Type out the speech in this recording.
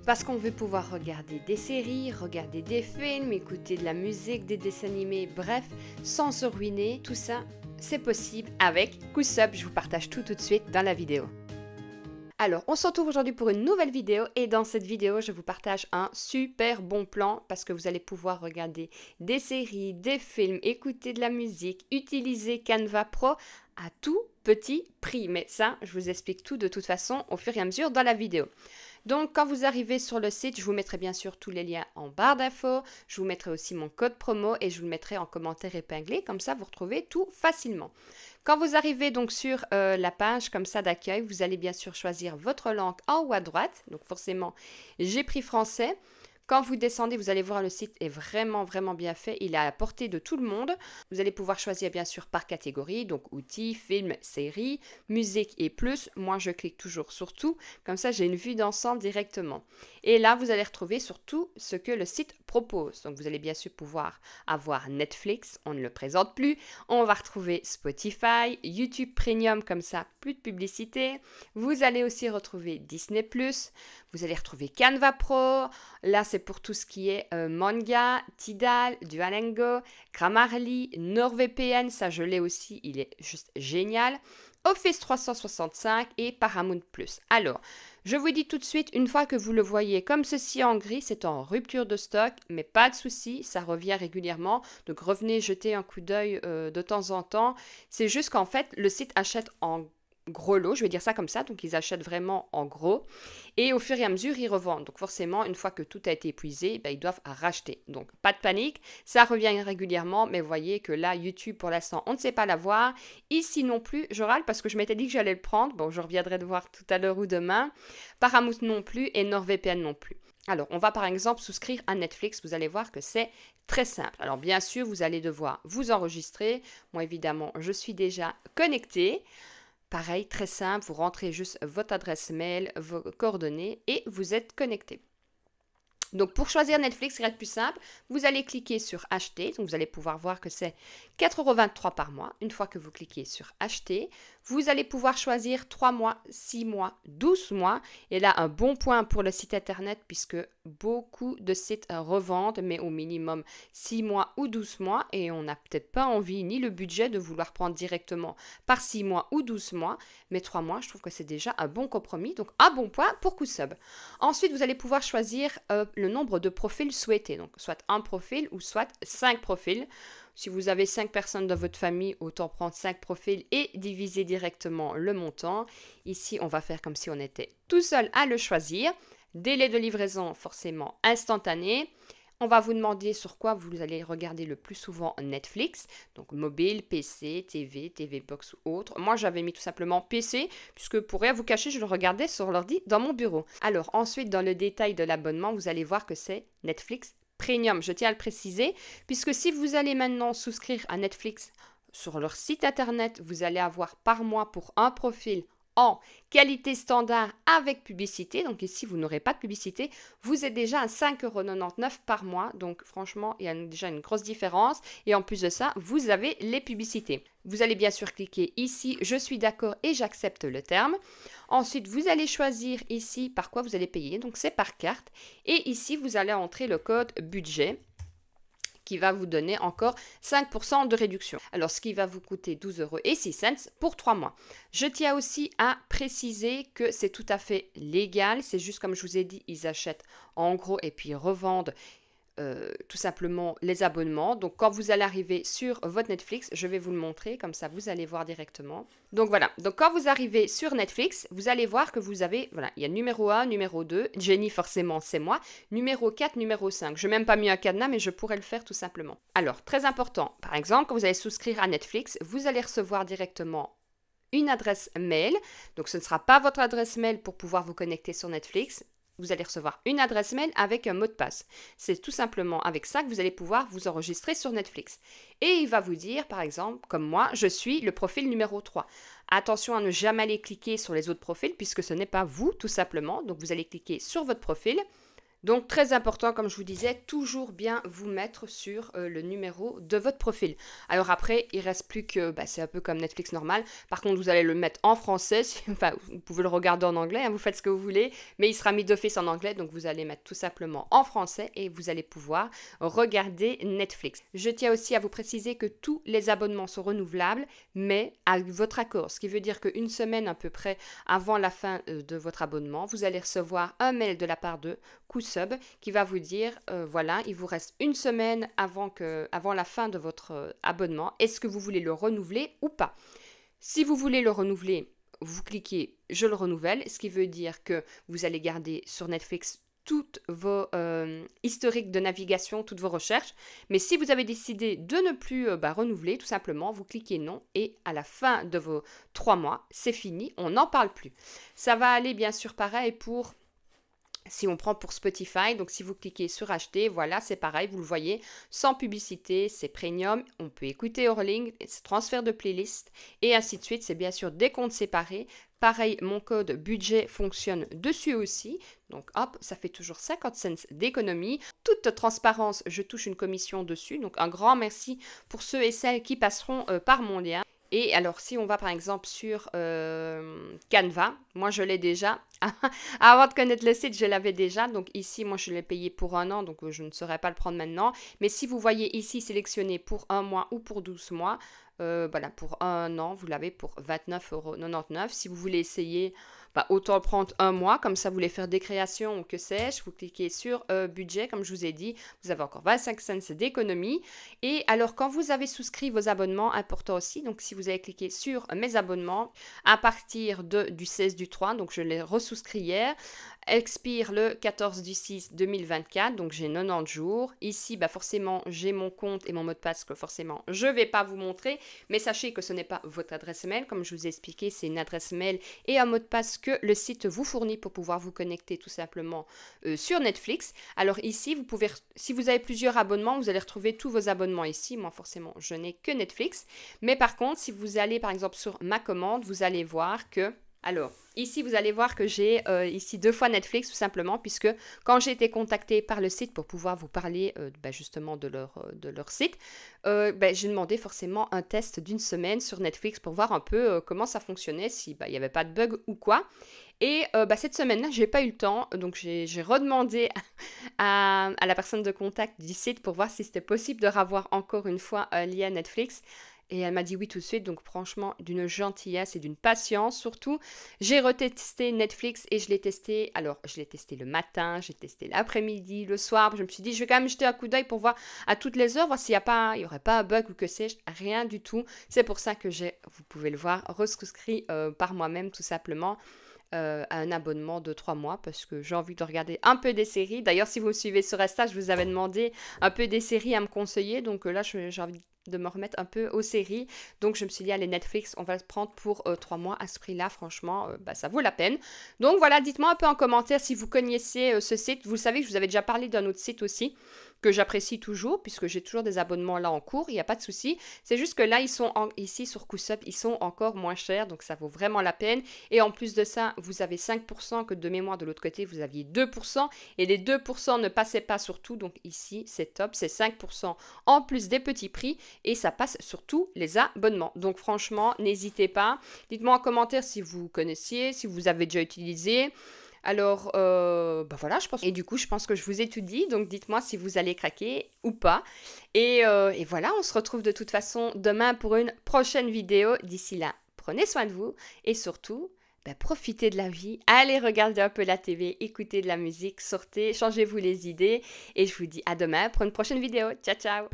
Parce qu'on veut pouvoir regarder des séries, regarder des films, écouter de la musique, des dessins animés, bref, sans se ruiner, tout ça, c'est possible avec Cousub. Je vous partage tout de suite dans la vidéo. Alors, on se retrouve aujourd'hui pour une nouvelle vidéo et dans cette vidéo, je vous partage un super bon plan parce que vous allez pouvoir regarder des séries, des films, écouter de la musique, utiliser Canva Pro à tout petit prix. Mais ça, je vous explique tout de toute façon au fur et à mesure dans la vidéo. Donc, quand vous arrivez sur le site, je vous mettrai bien sûr tous les liens en barre d'infos. Je vous mettrai aussi mon code promo et je vous le mettrai en commentaire épinglé. Comme ça, vous retrouvez tout facilement. Quand vous arrivez donc sur la page comme ça d'accueil, vous allez bien sûr choisir votre langue en haut à droite. Donc, forcément, j'ai pris français. Quand vous descendez, vous allez voir le site est vraiment bien fait. Il est à la portée de tout le monde. Vous allez pouvoir choisir bien sûr par catégorie, donc outils, films, séries, musique et plus. Moi, je clique toujours sur tout. Comme ça, j'ai une vue d'ensemble directement. Et là, vous allez retrouver surtout ce que le site propose. Donc, vous allez bien sûr pouvoir avoir Netflix. On ne le présente plus. On va retrouver Spotify, YouTube Premium, comme ça, plus de publicité. Vous allez aussi retrouver Disney+. Vous allez retrouver Canva Pro. Là, c'est pour tout ce qui est manga, Tidal, Duolingo, Grammarly, NordVPN, ça je l'ai aussi, il est juste génial. Office 365 et Paramount+. Alors, je vous dis tout de suite, une fois que vous le voyez comme ceci en gris, c'est en rupture de stock, mais pas de souci, ça revient régulièrement. Donc revenez jeter un coup d'œil de temps en temps. C'est juste qu'en fait, le site achète en gros lot, je vais dire ça comme ça, donc ils achètent vraiment en gros et au fur et à mesure ils revendent. Donc forcément, une fois que tout a été épuisé, ils doivent racheter. Donc pas de panique, ça revient régulièrement, mais voyez que là, YouTube pour l'instant, on ne sait pas l'avoir. Ici non plus, je râle parce que je m'étais dit que j'allais le prendre. Bon, je reviendrai de voir tout à l'heure ou demain. Paramount non plus et NordVPN non plus. Alors, on va par exemple souscrire à Netflix. Vous allez voir que c'est très simple. Alors, bien sûr, vous allez devoir vous enregistrer. Moi, évidemment, je suis déjà connectée. Pareil, très simple, vous rentrez juste votre adresse mail, vos coordonnées et vous êtes connecté. Donc pour choisir Netflix, il reste plus simple, vous allez cliquer sur acheter, donc vous allez pouvoir voir que c'est 4,23 € par mois. Une fois que vous cliquez sur acheter, vous allez pouvoir choisir 3 mois, 6 mois, 12 mois. Et là, un bon point pour le site internet puisque beaucoup de sites revendent, mais au minimum 6 mois ou 12 mois. Et on n'a peut-être pas envie ni le budget de vouloir prendre directement par 6 mois ou 12 mois. Mais 3 mois, je trouve que c'est déjà un bon compromis. Donc un bon point pour Cousub. Ensuite, vous allez pouvoir choisir le nombre de profils souhaités. Donc soit un profil ou soit 5 profils. Si vous avez 5 personnes dans votre famille, autant prendre 5 profils et diviser directement le montant. Ici, on va faire comme si on était tout seul à le choisir. Délai de livraison forcément instantané. On va vous demander sur quoi vous allez regarder le plus souvent Netflix. Donc mobile, PC, TV, TV Box ou autre. Moi, j'avais mis tout simplement PC, puisque pour rien vous cacher, je le regardais sur l'ordi dans mon bureau. Alors ensuite, dans le détail de l'abonnement, vous allez voir que c'est Netflix Premium, je tiens à le préciser, puisque si vous allez maintenant souscrire à Netflix sur leur site internet, vous allez avoir par mois pour un profil en qualité standard avec publicité. Donc ici, vous n'aurez pas de publicité. Vous êtes déjà à 5,99 € par mois. Donc franchement, il y a déjà une grosse différence. Et en plus de ça, vous avez les publicités. Vous allez bien sûr cliquer ici, je suis d'accord et j'accepte le terme. Ensuite, vous allez choisir ici par quoi vous allez payer. Donc c'est par carte. Et ici, vous allez entrer le code budget qui va vous donner encore 5% de réduction. Alors, ce qui va vous coûter 12,06 € pour 3 mois. Je tiens aussi à préciser que c'est tout à fait légal. C'est juste comme je vous ai dit, ils achètent en gros et puis ils revendent tout simplement les abonnements. Donc quand vous allez arriver sur votre Netflix, je vais vous le montrer, comme ça vous allez voir directement. Donc voilà, donc quand vous arrivez sur Netflix, vous allez voir que vous avez, voilà, il y a numéro 1, numéro 2, Jenny forcément c'est moi, numéro 4, numéro 5. Je n'ai même pas mis un cadenas, mais je pourrais le faire tout simplement. Alors, très important, par exemple, quand vous allez souscrire à Netflix, vous allez recevoir directement une adresse mail. Donc ce ne sera pas votre adresse mail pour pouvoir vous connecter sur Netflix. Vous allez recevoir une adresse mail avec un mot de passe. C'est tout simplement avec ça que vous allez pouvoir vous enregistrer sur Netflix. Et il va vous dire, par exemple, comme moi, je suis le profil numéro 3. Attention à ne jamais aller cliquer sur les autres profils puisque ce n'est pas vous, tout simplement. Donc vous allez cliquer sur votre profil, Donc très important, comme je vous disais, toujours bien vous mettre sur le numéro de votre profil. Alors après, il reste plus que, c'est un peu comme Netflix normal. Par contre, vous allez le mettre en français, enfin vous pouvez le regarder en anglais, hein, vous faites ce que vous voulez, mais il sera mis d'office en anglais, donc vous allez mettre tout simplement en français et vous allez pouvoir regarder Netflix. Je tiens aussi à vous préciser que tous les abonnements sont renouvelables, mais à votre accord, ce qui veut dire qu'une semaine à peu près avant la fin de votre abonnement, vous allez recevoir un mail de la part de QSub qui va vous dire, voilà, il vous reste une semaine avant la fin de votre abonnement. Est-ce que vous voulez le renouveler ou pas? Si vous voulez le renouveler, vous cliquez « Je le renouvelle », ce qui veut dire que vous allez garder sur Netflix toutes vos historiques de navigation, toutes vos recherches. Mais si vous avez décidé de ne plus renouveler, tout simplement, vous cliquez non et à la fin de vos 3 mois, c'est fini, on n'en parle plus. Ça va aller bien sûr pareil pour... Si on prend pour Spotify, donc si vous cliquez sur acheter, voilà, c'est pareil, vous le voyez, sans publicité, c'est premium, on peut écouter hors ligne, transfert de playlist et ainsi de suite, c'est bien sûr des comptes séparés. Pareil, mon code budget fonctionne dessus aussi, donc hop, ça fait toujours 50 cents d'économie. Toute transparence, je touche une commission dessus, donc un grand merci pour ceux et celles qui passeront par mon lien. Et alors, si on va par exemple sur Canva, moi je l'ai déjà. Avant de connaître le site, je l'avais déjà. Donc ici, moi je l'ai payé pour 1 an, donc je ne saurais pas le prendre maintenant. Mais si vous voyez ici sélectionné pour 1 mois ou pour 12 mois, voilà, pour 1 an, vous l'avez pour 29,99 €. Si vous voulez essayer, autant le prendre 1 mois, comme ça vous voulez faire des créations ou que sais-je, vous cliquez sur budget, comme je vous ai dit, vous avez encore 25 cents d'économie. Et alors quand vous avez souscrit vos abonnements, important aussi, donc si vous avez cliqué sur mes abonnements, à partir du 16 du 3, donc je l'ai ressouscrit hier, expire le 14 du 6 2024, donc j'ai 90 jours. Ici, forcément, j'ai mon compte et mon mot de passe que forcément, je ne vais pas vous montrer, mais sachez que ce n'est pas votre adresse mail. Comme je vous ai expliqué, c'est une adresse mail et un mot de passe que le site vous fournit pour pouvoir vous connecter tout simplement sur Netflix. Alors ici, vous pouvez, si vous avez plusieurs abonnements, vous allez retrouver tous vos abonnements ici. Moi, forcément, je n'ai que Netflix. Mais par contre, si vous allez par exemple sur ma commande, vous allez voir que... Alors, ici, vous allez voir que j'ai ici 2 fois Netflix, tout simplement, puisque quand j'ai été contactée par le site pour pouvoir vous parler justement de leur site, j'ai demandé forcément un test d'1 semaine sur Netflix pour voir un peu comment ça fonctionnait, s'il n'y avait pas de bug ou quoi. Et cette semaine-là, je n'ai pas eu le temps, donc j'ai redemandé à la personne de contact du site pour voir si c'était possible de revoir encore une fois un lien Netflix. Et elle m'a dit oui tout de suite, donc franchement, d'une gentillesse et d'une patience surtout. J'ai retesté Netflix et je l'ai testé, alors je l'ai testé le matin, j'ai testé l'après-midi, le soir. Je me suis dit, je vais quand même jeter un coup d'œil pour voir à toutes les heures, voir s'il n'y aurait pas un bug ou que sais-je, rien du tout. C'est pour ça que vous pouvez le voir, resouscrit par moi-même tout simplement. À un abonnement de 3 mois parce que j'ai envie de regarder un peu des séries. D'ailleurs, si vous me suivez sur Insta, je vous avais demandé un peu des séries à me conseiller. Donc là, j'ai envie de me remettre un peu aux séries. Donc, je me suis dit, allez, Netflix, on va le prendre pour 3 mois à ce prix-là. Franchement, ça vaut la peine. Donc, voilà, dites-moi un peu en commentaire si vous connaissiez ce site. Vous savez que je vous avais déjà parlé d'un autre site aussi que j'apprécie toujours, puisque j'ai toujours des abonnements là en cours, il n'y a pas de souci. C'est juste que là, ils sont ici sur QSub, ils sont encore moins chers, donc ça vaut vraiment la peine. Et en plus de ça, vous avez 5% que de mémoire de l'autre côté, vous aviez 2%, et les 2% ne passaient pas sur tout, donc ici, c'est top, c'est 5% en plus des petits prix, et ça passe sur tous les abonnements. Donc franchement, n'hésitez pas. Dites-moi en commentaire si vous connaissiez, si vous avez déjà utilisé. Alors, voilà, je pense. Et du coup, je pense que je vous ai tout dit. Donc, dites-moi si vous allez craquer ou pas. Et voilà, on se retrouve de toute façon demain pour une prochaine vidéo. D'ici là, prenez soin de vous. Et surtout, profitez de la vie. Allez regarder un peu la TV, écoutez de la musique, sortez, changez-vous les idées. Et je vous dis à demain pour une prochaine vidéo. Ciao, ciao!